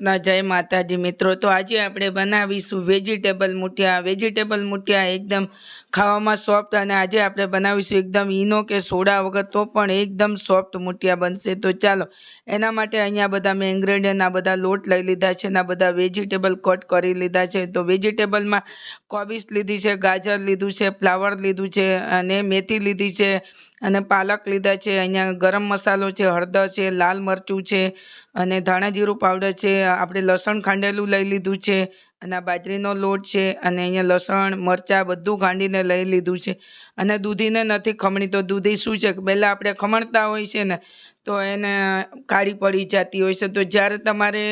કૃષ્ણ, જય માતાજી મિત્રો। તો આજે આપણે બનાવીશું વેજીટેબલ મુઠિયા। વેજીટેબલ મુઠિયા એકદમ ખાવામાં સોફ્ટ, અને આજે આપણે બનાવીશું એકદમ ઈનો કે સોડા વગર તો પણ એકદમ સોફ્ટ મુઠિયા બનશે। તો ચાલો એના માટે અહીંયા બધા મેં ઇન્ગ્રેડિયન્ટ આ બધા લોટ લઈ લીધા છે, અને આ બધા વેજીટેબલ કટ કરી લીધા છે। તો વેજીટેબલમાં કોબીજ લીધી છે, ગાજર લીધું છે, ફ્લાવર લીધું છે, અને મેથી લીધી છે, અને પાલક લીધા છે। અહીંયા ગરમ મસાલો છે, હળદર છે, લાલ મરચું છે, અને ધાણા જીરું પાવડર છે, આપણે લસણ ખાંડેલું લઈ લીધું છે, અને આ બાજરીનો લોટ છે, અને અહીંયા લસણ મરચાં બધું ખાંડીને લઈ લીધું છે। અને દૂધીને નથી ખમણી, તો દૂધી શું છે કે પહેલાં આપણે ખમણતા હોય છે ને તો એને કાળી પડી જતી હોય છે। તો જ્યારે તમારે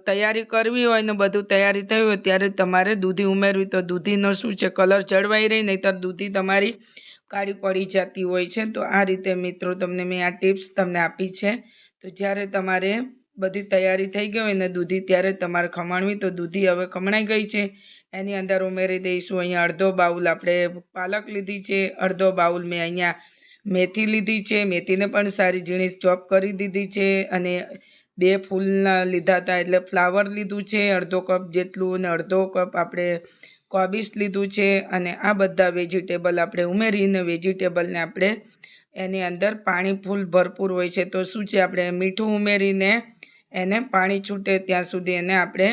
તૈયારી કરવી હોય ને બધું તૈયારી થઈ હોય ત્યારે તમારે દૂધી ઉમેરવી, તો દૂધીનો શું છે કલર જળવાઈ રહી, નહીં તો દૂધી તમારી કાળી પડી જતી હોય છે। તો આ રીતે મિત્રો તમને મેં આ ટિપ્સ તમને આપી છે। તો જ્યારે તમારે બધી તૈયારી થઈ ગઈ હોય ને દૂધી, ત્યારે તમારે ખમણવી। તો દૂધી હવે ખમણાઈ ગઈ છે, એની અંદર ઉમેરી દઈશું અહીંયા અડધો બાઉલ આપણે પાલક લીધી છે, અડધો બાઉલ મેં અહીંયા મેથી લીધી છે, મેથીને પણ સારી ઝીણી ચોપ કરી દીધી છે, અને 2 ફૂલના લીધા હતા એટલે ફ્લાવર લીધું છે અડધો કપ જેટલું, અને અડધો કપ આપણે કોબીજ લીધું છે। અને આ બધા વેજીટેબલ આપણે ઉમેરીને વેજીટેબલને આપણે એની અંદર પાણી ફૂલ ભરપૂર હોય છે, તો શું છે આપણે મીઠું ઉમેરીને એને પાણી છૂટે ત્યાં સુધી એને આપણે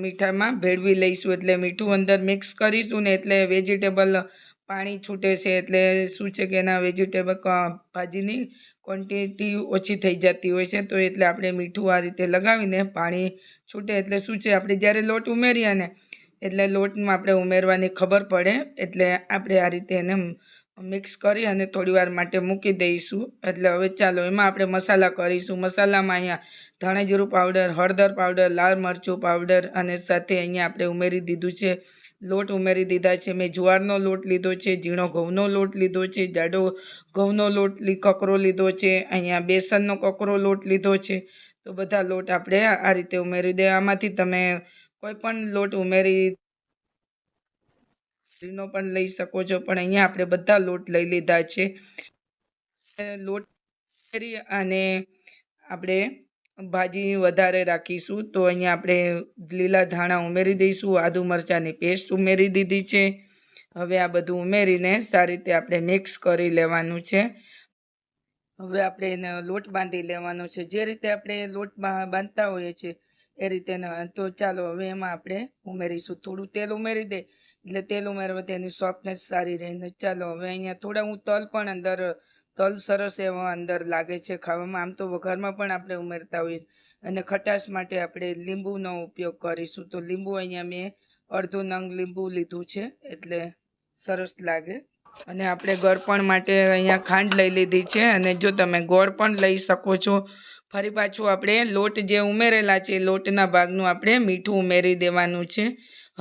મીઠામાં ભેળવી લઈશું। એટલે મીઠું અંદર મિક્સ કરીશું ને એટલે વેજીટેબલ પાણી છૂટે છે, એટલે શું છે કે એના વેજીટેબલ ભાજીની ક્વોન્ટિટી ઓછી થઈ જતી હોય છે। તો એટલે આપણે મીઠું આ રીતે લગાવીને પાણી છૂટે એટલે શું છે આપણે જ્યારે લોટ ઉમેરીએ ને એટલે લોટમાં આપણે ઉમેરવાની ખબર પડે, એટલે આપણે આ રીતે એને મિક્સ કરી અને થોડી વાર માટે મૂકી દઈશું। એટલે હવે ચાલો એમાં આપણે મસાલા કરીશું। મસાલામાં અહીંયા ધાણા જીરું પાવડર, હળદર પાવડર, લાલ મરચું પાવડર, અને સાથે અહીંયા આપણે ઉમેરી દીધું છે લોટ ઉમેરી દીધા છે। મેં જુવારનો લોટ લીધો છે, ઝીણો ઘઉંનો લોટ લીધો છે, જાડો ઘઉંનો લોટ કકરો લીધો છે, અહીંયા બેસનનો કકરો લોટ લીધો છે। તો બધા લોટ આપણે આ રીતે ઉમેરી દે। આમાંથી તમે કોઈ પણ લોટ ઉમેરી નો પણ લઈ શકો છો, પણ અહીંયા આપણે બધા લોટ લઈ લીધા છે। લોટ કરી અને આપણે ભાજી વધારે રાખીશું, તો અહીંયા આપણે લીલા ધાણા ઉમેરી દઈશું, આદુ મરચાંની પેસ્ટ ઉમેરી દીધી છે। હવે આ બધું ઉમેરીને સારી રીતે આપણે મિક્સ કરી લેવાનું છે। હવે આપણે એને લોટ બાંધી લેવાનો છે, જે રીતે આપણે લોટ બાંધતા હોઈએ છીએ એ રીતે। તો ચાલો હવે એમાં આપણે ઉમેરીશું થોડું તેલ ઉમેરી દે, એટલે તેલ ઉમેરવાથી એની સોફ્ટનેસ સારી રહે। ચાલો હવે અહીંયા થોડા હું તલ પણ અંદર, તલ સરસ એવા અંદર લાગે છે ખાવામાં, આમ તો વઘારમાં પણ આપણે ઉમેરતા હોઈએ, અને ખટાશ માટે આપણે લીંબુનો ઉપયોગ કરીશું। તો લીંબુ અહીંયા મેં અડધો નંગ લીંબુ લીધું છે એટલે સરસ લાગે। અને આપણે ગળપણ માટે અહીંયા ખાંડ લઈ લીધી છે, અને જો તમે ગોળ પણ લઈ શકો છો। ફરી પાછું આપણે લોટ જે ઉમેરેલા છે લોટના ભાગનું આપણે મીઠું ઉમેરી દેવાનું છે।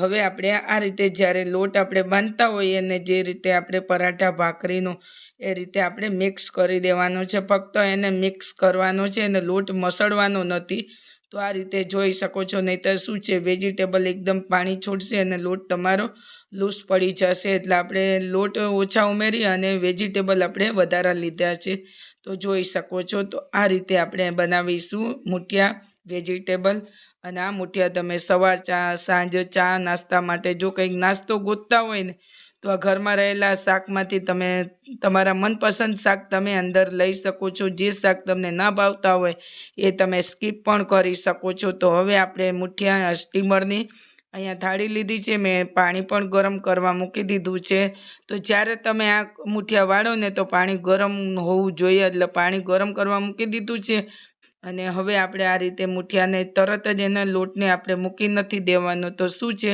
હવે આપણે આ રીતે જ્યારે લોટ આપણે બાંધતા હોઈએ ને જે રીતે આપણે પરાઠા ભાખરીનો એ રીતે આપણે મિક્સ કરી દેવાનો છે, ફક્ત એને મિક્સ કરવાનો છે અને લોટ મસળવાનો નથી। તો આ રીતે જોઈ શકો છો, નહીંતર શું છે વેજીટેબલ એકદમ પાણી છોડશે અને લોટ તમારો લૂઝ પડી જશે। એટલે આપણે લોટ ઓછા ઉમેરી અને વેજીટેબલ આપણે વધારા લીધા છે, તો જોઈ શકો છો। તો આ રીતે આપણે બનાવીશું મુઠિયા વેજીટેબલ। અને આ મુઠિયા તમે સવાર ચા, સાંજ ચા નાસ્તા માટે જો કંઈક નાસ્તો ગોતતા હોય ને તો આ ઘરમાં રહેલા શાકમાંથી તમે તમારા મનપસંદ શાક તમે અંદર લઈ શકો છો। જે શાક તમને ના ભાવતા હોય એ તમે સ્કીપ પણ કરી શકો છો। તો હવે આપણે મુઠિયા સ્ટીમરની અહીંયા થાળી લીધી છે, મેં પાણી પણ ગરમ કરવા મૂકી દીધું છે। તો જ્યારે તમે આ મુઠિયા વાળો ને તો પાણી ગરમ હોવું જોઈએ, એટલે પાણી ગરમ કરવા મૂકી દીધું છે। અને હવે આપણે આ રીતે મુઠિયાને તરત જ એના લોટને આપણે મૂકી નથી દેવાનો। તો શું છે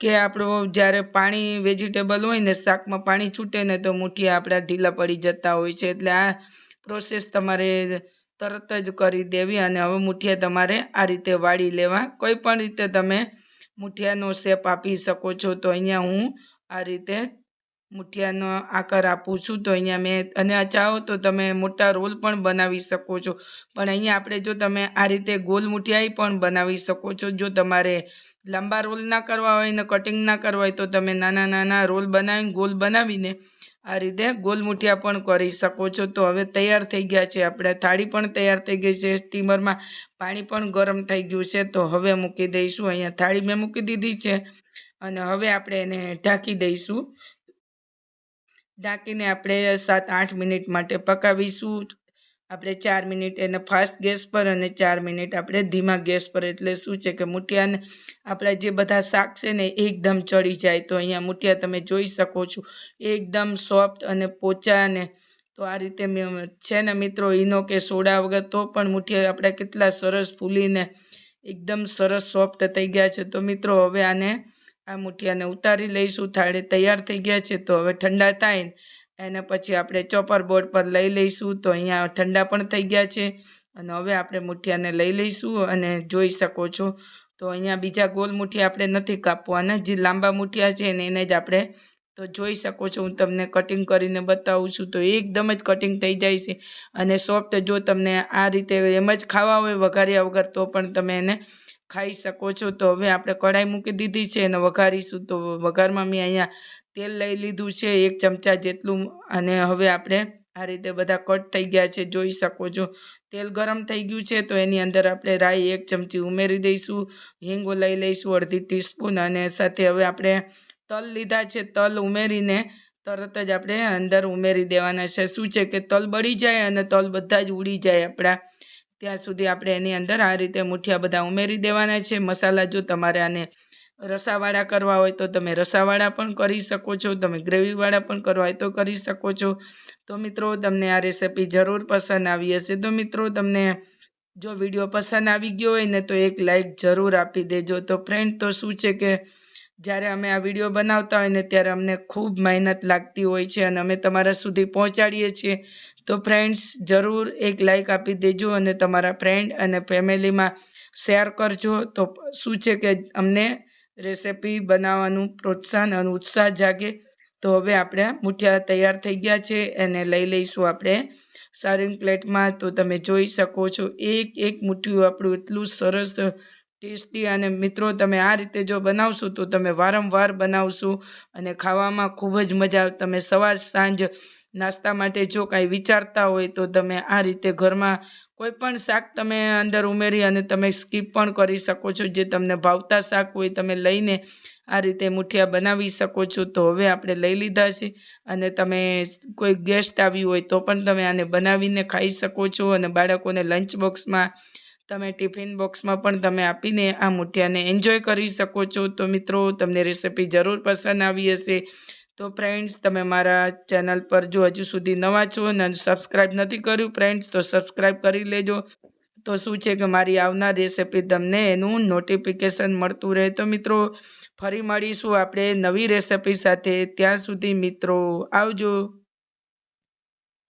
કે આપણો જ્યારે પાણી વેજીટેબલ હોય ને શાકમાં પાણી છૂટે ને તો મુઠિયા આપણા ઢીલા પડી જતા હોય છે, એટલે આ પ્રોસેસ તમારે તરત જ કરી દેવી। અને હવે મુઠિયા તમારે આ રીતે વાળી લેવા, કોઈ પણ રીતે તમે મુઠિયાનો શેપ આપી શકો છો। તો અહીંયા હું આ રીતે મુઠિયાનો આકાર આપું છું। તો અહીંયા મેં, અને ચાહો તો તમે મોટા રોલ પણ બનાવી શકો છો, પણ અહીંયા આપણે જો તમે આ રીતે ગોલ મુઠિયા પણ બનાવી શકો છો। જો તમારે લાંબા રોલ ના કરવા હોય ને કટિંગ ના કરવા હોય તો તમે નાના નાના રોલ બનાવીને ગોલ બનાવીને આ રીતે ગોલ મુઠિયા પણ કરી શકો છો. તો હવે તૈયાર થઈ ગયા છે, આપણે થાળી પણ તૈયાર થઈ ગઈ છે. સ્ટીમરમાં પાણી પણ ગરમ થઈ ગયું છે. તો હવે મૂકી દઈશું. અહીંયા થાળી મેં મૂકી દીધી છે અને હવે આપણે એને ઢાંકી દઈશું. ઢાંકીને આપણે 7-8 મિનિટ માટે પકાવીશું. આપણે 4 મિનિટ એને ફાસ્ટ ગેસ પર અને 4 મિનિટ આપણે ધીમા ગેસ પર. એટલે શું છે કે મુઠિયાને આપણા જે બધા શાક છે ને એકદમ ચડી જાય. તો અહીંયા મુઠિયા તમે જોઈ શકો છો એકદમ સોફ્ટ અને પોચા. અને તો આ રીતે છે ને મિત્રો, ઈનો કે સોડા વગર તો પણ મુઠિયા આપણે કેટલા સરસ ફૂલીને એકદમ સરસ સોફ્ટ થઈ ગયા છે. તો મિત્રો હવે આ મુઠિયાને ઉતારી લઈશું. થાળી તૈયાર થઈ ગયા છે. તો હવે ઠંડા થાય એને પછી આપણે ચોપર બોર્ડ પર લઈ લઈશું. તો અહીંયા ઠંડા પણ થઈ ગયા છે અને હવે આપણે મુઠિયાને લઈ લઈશું અને જોઈ શકો છો. તો અહીંયા બીજા ગોલ મુઠિયા આપણે નથી કાપવાના, જે લાંબા મુઠિયા છે એને જ આપણે તો જોઈ શકો છો. હું તમને કટિંગ કરીને બતાવું છું. તો એકદમ જ કટિંગ થઈ જાય છે અને સોફ્ટ. જો તમને આ રીતે એમ જ ખાવા હોય વઘાર્યા વગર તો પણ તમે એને ખાઈ શકો છો. તો હવે આપણે કઢાઈ મૂકી દીધી છે અને વઘારીશું. તો વઘારમાં મેં અહીંયા તેલ લઈ લીધું છે 1 ચમચા જેટલું અને હવે આપણે આ રીતે બધા કટ થઈ ગયા છે, જોઈ શકો છો. તેલ ગરમ થઈ ગયું છે તો એની અંદર આપણે રાઈ 1 ચમચી ઉમેરી દઈશું. હિંગ લઈ લઈશું અડધી ટીસ્પૂન અને સાથે હવે આપણે તલ લીધા છે. તલ ઉમેરીને તરત જ આપણે અંદર ઉમેરી દેવાના છે. શું છે કે તલ બળી જાય અને તલ બધા જ ઉડી જાય આપણા, ત્યાં સુધી આપણે એની અંદર આ રીતે મુઠિયા બધા ઉમેરી દેવાના છે. મસાલા જો તમારે આને રસાવાળા કરવા હોય તો તમે રસાવાળા પણ કરી શકો છો, તમે ગ્રેવીવાળા પણ કરવા હોય તો કરી શકો છો. તો મિત્રો તમને આ રેસીપી જરૂર પસંદ આવી હશે. તો મિત્રો તમને જો વિડીયો પસંદ આવી ગયો હોય ને તો એક લાઈક જરૂર આપી દેજો. તો ફ્રેન્ડ, તો શું છે કે જ્યારે અમે આ વિડીયો બનાવતા હોય ને ત્યારે અમને ખૂબ મહેનત લાગતી હોય છે અને અમે તમારા સુધી પહોંચાડીએ છીએ. તો ફ્રેન્ડ્સ, જરૂર એક લાઈક આપી દેજો અને તમારા ફ્રેન્ડ અને ફેમિલીમાં શેર કરજો. તો શું છે કે અમને રેસીપી બનાવવાનું પ્રોત્સાહન અને ઉત્સાહ જાગે. તો હવે આપણે મુઠિયા તૈયાર થઈ ગયા છે, એને લઈ લઈશું આપણે સર્વિંગ પ્લેટમાં. તો તમે જોઈ શકો છો એક મુઠ્ઠીયું આપણું એટલું સરસ ટેસ્ટી. અને મિત્રો તમે આ રીતે જો બનાવશો તો તમે વારંવાર બનાવશો અને ખાવામાં ખૂબ જ મજા આવે. તમે સવાર સાંજ નાસ્તા માટે જો કાંઈ વિચારતા હોય તો તમે આ રીતે ઘરમાં કોઈ પણ શાક તમે અંદર ઉમેરી અને તમે સ્કીપ પણ કરી શકો છો. જે તમને ભાવતા શાક હોય તમે લઈને આ રીતે મુઠિયા બનાવી શકો છો. તો હવે આપણે લઈ લીધા છે અને તમે કોઈ ગેસ્ટ આવ્યું હોય તો પણ તમે આને બનાવીને ખાઈ શકો છો અને બાળકોને લંચ બોક્સમાં, તમે ટિફિન બોક્સમાં પણ તમે આપીને આ મુઠિયાને એન્જોય કરી શકો છો. તો મિત્રો તમને રેસીપી જરૂર પસંદ આવી હશે. તો ફ્રેન્ડ્સ, તમે મારા ચેનલ પર જો હજુ સુધી નવા છો અને સબસ્ક્રાઈબ નથી કર્યું ફ્રેન્ડ્સ તો સબસ્ક્રાઈબ કરી લેજો. તો શું છે કે મારી આવનાર રેસીપી તમને એનું નોટિફિકેશન મળતું રહે. તો મિત્રો ફરી મળીશું આપણે નવી રેસીપી સાથે. ત્યાં સુધી મિત્રો આવજો.